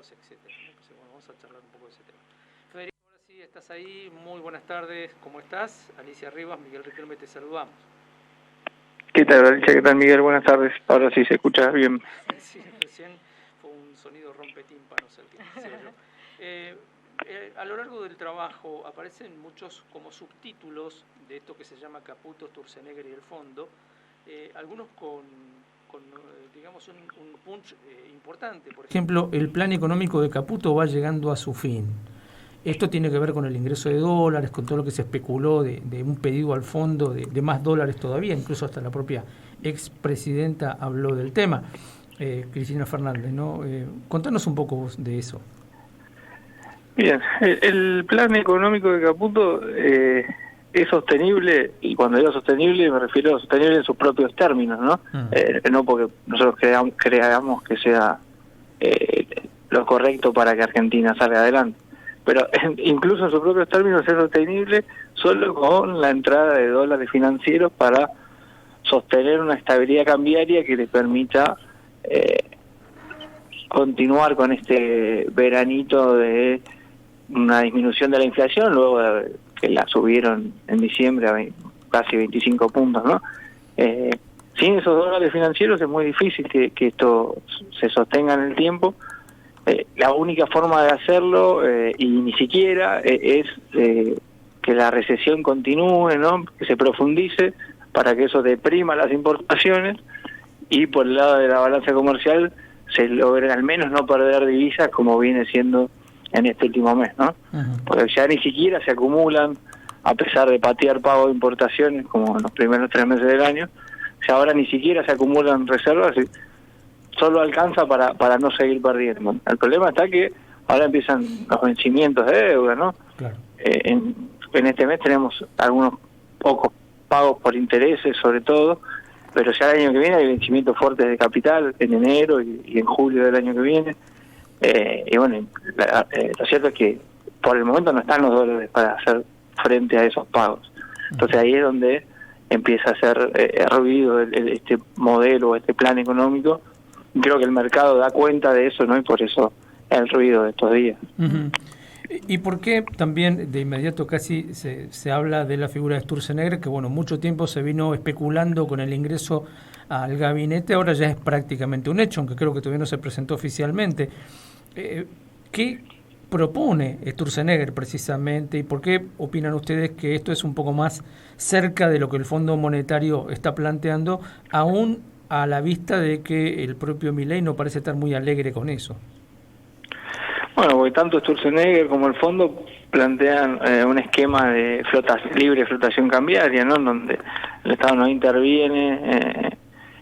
mercados, etcétera. Entonces, bueno, vamos a charlar un poco de ese tema. Federico, ahora sí, estás ahí. Muy buenas tardes. ¿Cómo estás? Alicia Rivas, Miguel Riquelme, te saludamos. ¿Qué tal, Alicia? ¿Qué tal, Miguel? Buenas tardes. Ahora sí se escucha bien. Sí, recién fue un sonido rompetímpanos el que decía yo. A lo largo del trabajo aparecen muchos como subtítulos de esto que se llama Caputo, Sturzenegger y el fondo, algunos con digamos, un punch importante. Por ejemplo, el plan económico de Caputo va llegando a su fin. Esto tiene que ver con el ingreso de dólares, con todo lo que se especuló de un pedido al fondo de más dólares todavía, incluso hasta la propia expresidenta habló del tema, Cristina Fernández, ¿no? Contanos un poco vos de eso. Bien, el plan económico de Caputo es sostenible, y cuando digo sostenible me refiero a sostenible en sus propios términos, ¿no? No porque nosotros creamos que sea lo correcto para que Argentina salga adelante. Pero incluso en sus propios términos es sostenible solo con la entrada de dólares financieros para sostener una estabilidad cambiaria que le permita continuar con este veranito de una disminución de la inflación, luego de que la subieron en diciembre a casi 25 puntos, ¿no? Sin esos dólares financieros es muy difícil que esto se sostenga en el tiempo. La única forma de hacerlo, y ni siquiera, es que la recesión continúe, ¿no? Que se profundice para que eso deprima las importaciones y por el lado de la balanza comercial se logre al menos no perder divisas como viene siendo en este último mes, ¿no? Porque ya ni siquiera se acumulan, a pesar de patear pago de importaciones como en los primeros 3 meses del año, ya ahora ni siquiera se acumulan reservas y solo alcanza para no seguir perdiendo. El problema está que ahora empiezan los vencimientos de deuda, ¿no? Claro. En este mes tenemos algunos pocos pagos por intereses, sobre todo, pero ya el año que viene hay vencimientos fuertes de capital en enero y en julio del año que viene. Y bueno, lo cierto es que por el momento no están los dólares para hacer frente a esos pagos. Entonces ahí es donde empieza a hacer ruido este modelo, este plan económico. Creo que el mercado da cuenta de eso, ¿no? Y por eso el ruido de estos días. ¿Y por qué también de inmediato casi se habla de la figura de Sturzenegger, que bueno, mucho tiempo se vino especulando con el ingreso al gabinete, ahora ya es prácticamente un hecho, aunque creo que todavía no se presentó oficialmente? ¿Qué propone Sturzenegger precisamente y por qué opinan ustedes que esto es un poco más cerca de lo que el Fondo Monetario está planteando, aún a la vista de que el propio Milei no parece estar muy alegre con eso? Bueno, porque tanto Sturzenegger como el fondo plantean un esquema de libre flotación cambiaria, ¿no? Donde el Estado no interviene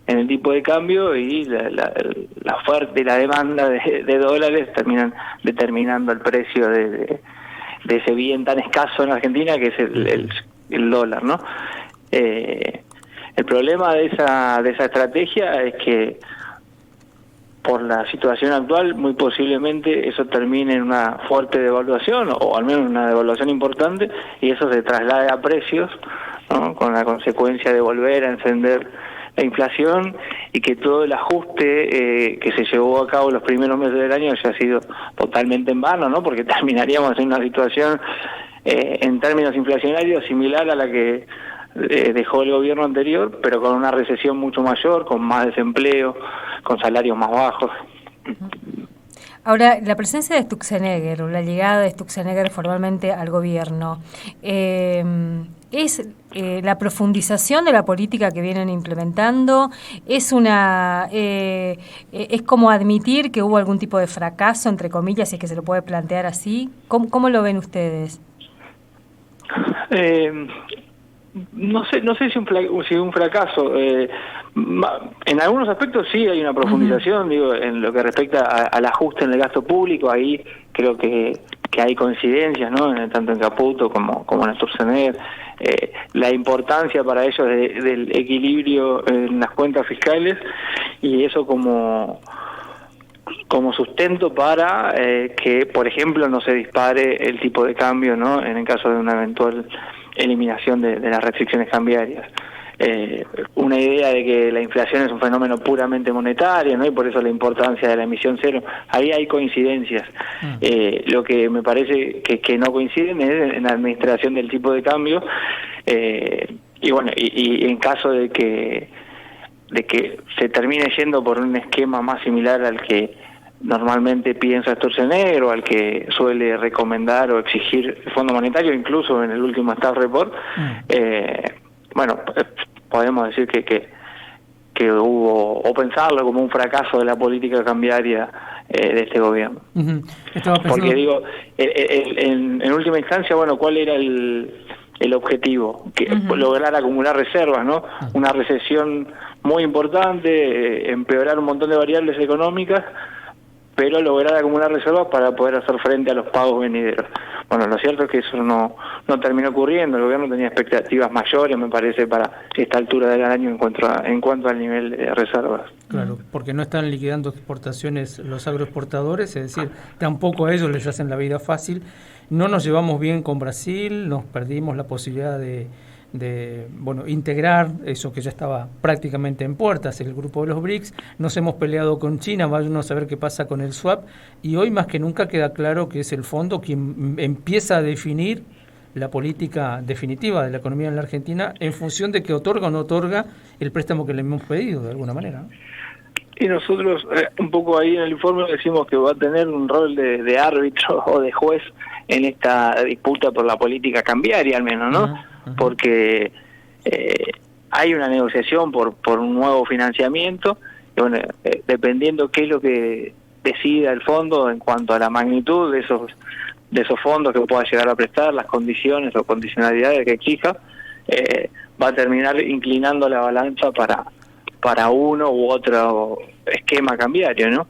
en el tipo de cambio y la oferta y la demanda de dólares terminan determinando el precio de ese bien tan escaso en Argentina que es el dólar, ¿no? El problema de esa estrategia es que por la situación actual, muy posiblemente eso termine en una fuerte devaluación, o al menos una devaluación importante, y eso se traslade a precios, ¿no? Con la consecuencia de volver a encender la inflación y que todo el ajuste que se llevó a cabo los primeros meses del año haya sido totalmente en vano, ¿no? Porque terminaríamos en una situación en términos inflacionarios similar a la que dejó el gobierno anterior, pero con una recesión mucho mayor, con más desempleo, con salarios más bajos. Ahora, la presencia de Sturzenegger, o la llegada de Sturzenegger formalmente al gobierno, ¿es la profundización de la política que vienen implementando? ¿Es es como admitir que hubo algún tipo de fracaso, entre comillas, si es que se lo puede plantear así? ¿Cómo lo ven ustedes? No sé si un fracaso. En algunos aspectos sí hay una profundización, digo, en lo que respecta al ajuste en el gasto público. Ahí creo que hay coincidencias, ¿no? Tanto en Caputo como en Sturzenegger. La importancia para ellos del equilibrio en las cuentas fiscales, y eso como sustento para que, por ejemplo, no se dispare el tipo de cambio, ¿no? En el caso de una eventual eliminación de las restricciones cambiarias. una idea de que la inflación es un fenómeno puramente monetario, ¿no? Y por eso la importancia de la emisión cero. Ahí hay coincidencias. Lo que me parece que no coinciden es en la administración del tipo de cambio, y bueno, y en caso de que se termine yendo por un esquema más similar al que normalmente piensa Sturzenegger o al que suele recomendar o exigir el Fondo Monetario, incluso en el último Staff Report, bueno, podemos decir que hubo, o pensarlo como un fracaso de la política cambiaria de este gobierno. Porque digo, en última instancia, bueno, ¿cuál era el objetivo? Que lograr acumular reservas, ¿no? Una recesión muy importante, empeorar un montón de variables económicas, pero lograr acumular reservas para poder hacer frente a los pagos venideros. Bueno, lo cierto es que eso no terminó ocurriendo. El gobierno tenía expectativas mayores, me parece, para esta altura del año en cuanto al nivel de reservas. Claro, porque no están liquidando exportaciones los agroexportadores, es decir, tampoco a ellos les hacen la vida fácil. No nos llevamos bien con Brasil, nos perdimos la posibilidad de integrar eso que ya estaba prácticamente en puertas, el grupo de los BRICS. Nos hemos peleado con China, vamos a ver qué pasa con el swap, y hoy más que nunca queda claro que es el fondo quien empieza a definir la política definitiva de la economía en la Argentina en función de que otorga o no otorga el préstamo que le hemos pedido, de alguna manera, ¿no? Y nosotros un poco ahí en el informe decimos que va a tener un rol de árbitro o de juez en esta disputa por la política cambiaria, al menos, ¿no? Porque hay una negociación por un nuevo financiamiento, y bueno, dependiendo qué es lo que decida el fondo en cuanto a la magnitud de esos fondos que pueda llegar a prestar, las condiciones o condicionalidades que exija, va a terminar inclinando la balanza para uno u otro esquema cambiario, ¿no?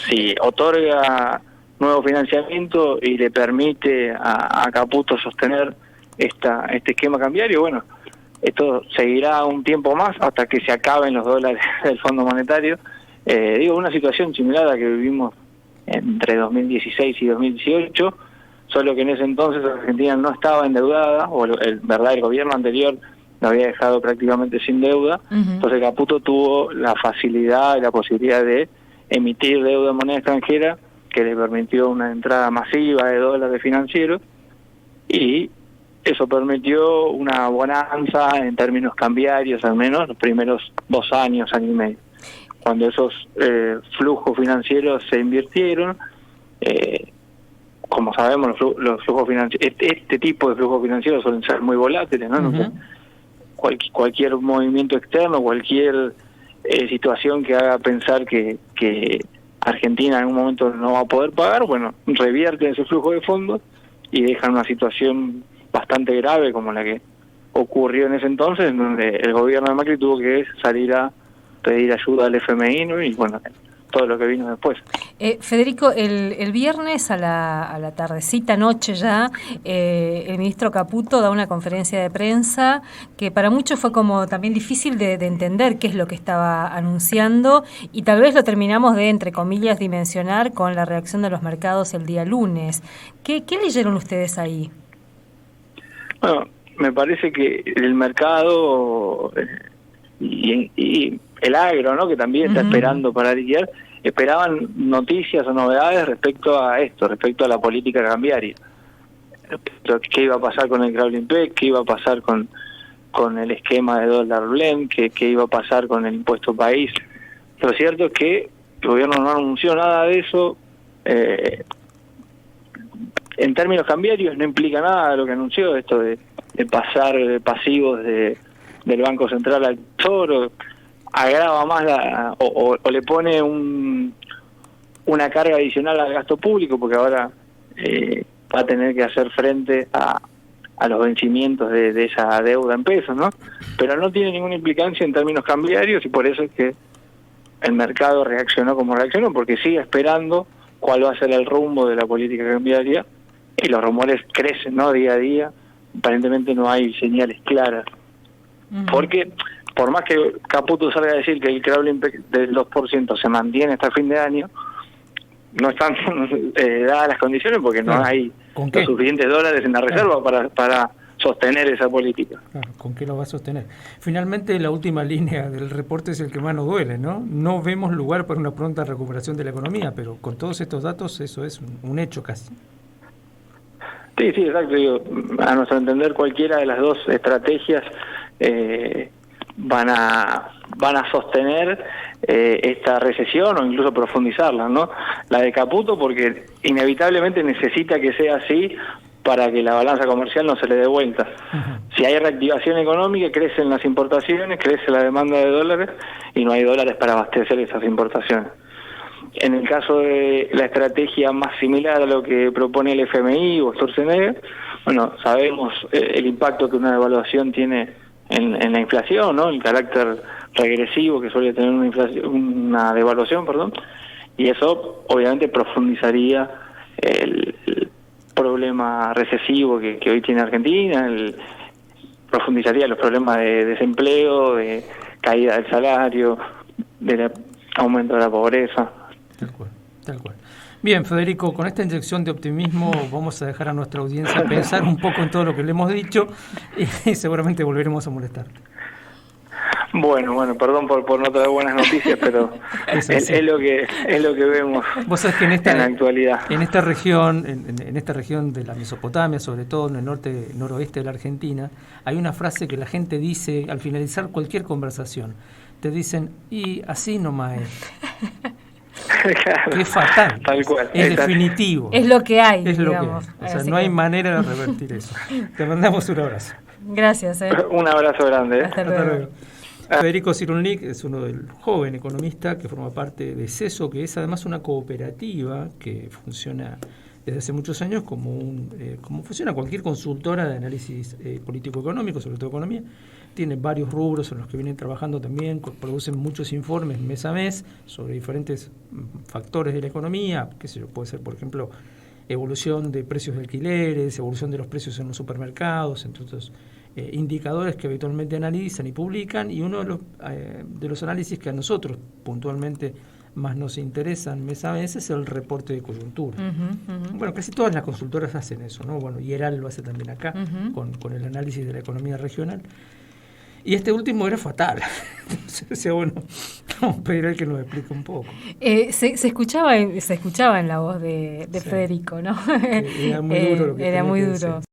Si otorga nuevo financiamiento y le permite a Caputo sostener este esquema cambiario, bueno, esto seguirá un tiempo más hasta que se acaben los dólares del Fondo Monetario. Digo, una situación similar a la que vivimos entre 2016 y 2018, solo que en ese entonces Argentina no estaba endeudada, o el gobierno anterior lo había dejado prácticamente sin deuda. Entonces Caputo tuvo la facilidad y la posibilidad de emitir deuda en moneda extranjera, que le permitió una entrada masiva de dólares financieros, y eso permitió una bonanza en términos cambiarios, al menos los primeros 2 años, año y medio. Cuando esos flujos financieros se invirtieron, como sabemos, los flujos financieros, este tipo de flujos financieros suelen ser muy volátiles, ¿no? Entonces, cualquier movimiento externo, cualquier situación que haga pensar que Argentina en algún momento no va a poder pagar, bueno, revierten ese flujo de fondos y dejan una situación bastante grave como la que ocurrió en ese entonces, en donde el gobierno de Macri tuvo que salir a pedir ayuda al FMI, ¿no? Y bueno, todo lo que vino después. Federico, el viernes a la tardecita, noche ya, el ministro Caputo da una conferencia de prensa que para muchos fue como también difícil de entender qué es lo que estaba anunciando, y tal vez lo terminamos de, entre comillas, dimensionar con la reacción de los mercados el día lunes. ¿Qué leyeron ustedes ahí? Bueno, me parece que el mercado y el agro, ¿no?, que también está esperando para liquidar, esperaban noticias o novedades respecto a esto, respecto a la política cambiaria. ¿Qué iba a pasar con el Krablin Peck? ¿Qué iba a pasar con el esquema de dólar blend? ¿Qué iba a pasar con el impuesto país? Lo cierto es que el gobierno no anunció nada de eso. En términos cambiarios no implica nada de lo que anunció, esto de pasar pasivos del Banco Central al Tesoro, agrava más o le pone una carga adicional al gasto público, porque ahora va a tener que hacer frente a los vencimientos de esa deuda en pesos, ¿no? Pero no tiene ninguna implicancia en términos cambiarios, y por eso es que el mercado reaccionó como reaccionó, porque sigue esperando cuál va a ser el rumbo de la política cambiaria, y los rumores crecen, ¿no?, día a día. Aparentemente no hay señales claras. Porque por más que Caputo salga a decir que el Krablin Peck del 2% se mantiene hasta fin de año, no están dadas las condiciones, porque no hay los suficientes dólares en la reserva para sostener esa política. Claro, ¿con qué lo va a sostener? Finalmente, la última línea del reporte es el que más nos duele, ¿no? No vemos lugar para una pronta recuperación de la economía, pero con todos estos datos eso es un hecho casi. Sí, exacto. Digo, a nuestro entender, cualquiera de las dos estrategias van a sostener esta recesión o incluso profundizarla, ¿no? La de Caputo porque inevitablemente necesita que sea así para que la balanza comercial no se le dé vuelta. Si hay reactivación económica, crecen las importaciones, crece la demanda de dólares y no hay dólares para abastecer esas importaciones. En el caso de la estrategia más similar a lo que propone el FMI o Sturzenegger, bueno, sabemos el impacto que una devaluación tiene en la inflación, ¿no? El carácter regresivo que suele tener una devaluación, y eso obviamente profundizaría el problema recesivo que hoy tiene Argentina, profundizaría los problemas de desempleo, de caída del salario, del aumento de la pobreza. Tal cual. Bien, Federico, con esta inyección de optimismo vamos a dejar a nuestra audiencia pensar un poco en todo lo que le hemos dicho y seguramente volveremos a molestarte. Bueno, perdón por no traer buenas noticias, pero es lo que vemos. Vos sabés que en la actualidad. En esta región, en esta región de la Mesopotamia, sobre todo en el noroeste de la Argentina, hay una frase que la gente dice al finalizar cualquier conversación. Te dicen, y así nomás es. Claro, que es fatal, tal cual, es definitivo. Es lo que hay, es lo digamos. que hay. O sea, no hay manera de revertir eso. Te mandamos un abrazo. Gracias. Un abrazo grande. Hasta luego. Federico Cyrulnik es uno del joven economista que forma parte de CESO, que es además una cooperativa que funciona desde hace muchos años como funciona cualquier consultora de análisis político-económico, sobre todo economía. Tiene varios rubros en los que vienen trabajando también, producen muchos informes mes a mes sobre diferentes factores de la economía, qué sé yo, puede ser, por ejemplo, evolución de precios de alquileres, evolución de los precios en los supermercados, entre otros indicadores que habitualmente analizan y publican, y uno de los análisis que a nosotros puntualmente más nos interesan mes a mes es el reporte de coyuntura. Bueno, casi todas las consultoras hacen eso, ¿no? Bueno, Ieral lo hace también acá, con el análisis de la economía regional. Y este último era fatal. Entonces, bueno, vamos a pedir a él que nos explique un poco. Se escuchaba en la voz de sí. Federico, ¿no? Era muy duro lo que era muy duro. Decir.